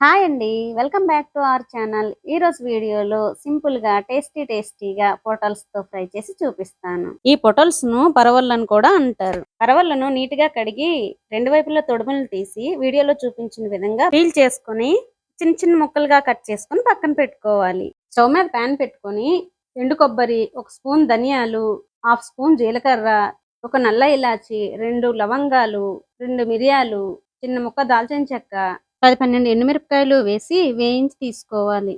Hi అండి. Welcome back to our channel. ఈరోజు వీడియోలో సింపుల్‌గా టేస్టీగా పొటల్స్‌తో ఫ్రై చేసి చూపిస్తాను. ఈ పొటల్స్‌ను పరవళ్ళని కూడా అంటారు. పరవళ్ళను నీట్‌గా కడిగి రెండు వైపులా తొడుములు తీసి వీడియోలో చూపించిన విధంగా పీల్ చేసుకొని చిన్న చిన్న ముక్కలుగా కట్ చేసుకొని పక్కన పెట్టుకోవాలి. స్టవ్ మీద పాన్ పెట్టుకొని ఎండు కొబ్బరి, ఒక స్పూన్ ధనియాలు, హాఫ్ స్పూన్ జీలకర్ర, ఒక నల్ల ఇలాచి, 2 లవంగాలు, 2 మిరియాలు, చిన్న ముక్క దాల్చిన చెక్క, 10, 12 ఎండుమిరపకాయలు వేసి వేయించి తీసుకోవాలి.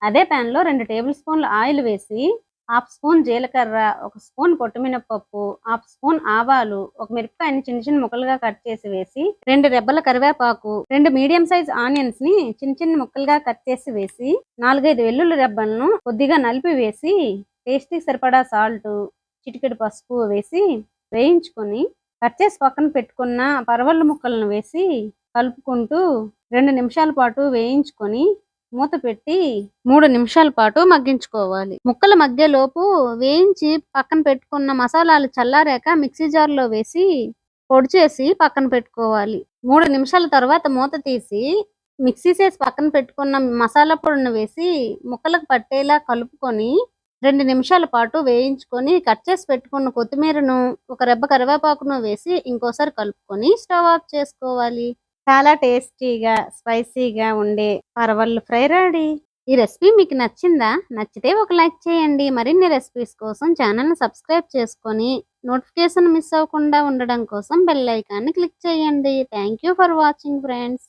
అదే ప్యాన్లో 2 టేబుల్ స్పూన్ల ఆయిల్ వేసి హాఫ్ స్పూన్ జీలకర్ర, ఒక స్పూన్ పొట్టుమినపప్పు, హాఫ్ స్పూన్ ఆవాలు, ఒక మిరపకాయని చిన్న చిన్న ముక్కలుగా కట్ చేసి వేసి 2 రెబ్బల కరివేపాకు, 2 మీడియం సైజ్ ఆనియన్స్ ని చిన్న చిన్న ముక్కలుగా కట్ చేసి వేసి 4, 5 వెల్లుల్లి రెబ్బలను కొద్దిగా నలిపి వేసి టేస్ట్కి సరిపడా సాల్ట్, చిటికెడు పసుపు వేసి వేయించుకొని కట్ చేసి పక్కన పెట్టుకున్న పరవళ్ళ ముక్కలను వేసి కలుపుకుంటూ 2 నిమిషాల పాటు వేయించుకొని మూత పెట్టి 3 నిమిషాల పాటు మగ్గించుకోవాలి. ముక్కల మగ్గేలోపు వేయించి పక్కన పెట్టుకున్న మసాలాలు చల్లారాక మిక్సీ జార్లో వేసి పొడి చేసి పక్కన పెట్టుకోవాలి. 3 నిమిషాల తర్వాత మూత తీసి మిక్సీ చేసి పక్కన పెట్టుకున్న మసాలా పొడిని వేసి ముక్కలకు పట్టేలా కలుపుకొని 2 నిమిషాల పాటు వేయించుకొని కట్ చేసి పెట్టుకున్న కొత్తిమీరను, ఒక రెబ్బ కరివేపాకును వేసి ఇంకోసారి కలుపుకొని స్టవ్ ఆఫ్ చేసుకోవాలి. చాలా టేస్టీగా, స్పైసీగా ఉండే పరవళ్ళు ఫ్రై రెడీ. ఈ రెసిపీ మీకు నచ్చిందా? నచ్చితే ఒక లైక్ చేయండి. మరిన్ని రెసిపీస్ కోసం ఛానల్ని సబ్స్క్రైబ్ చేసుకొని నోటిఫికేషన్ మిస్ అవ్వకుండా ఉండడం కోసం బెల్ ఐకాన్ని క్లిక్ చేయండి. Thank you for watching friends.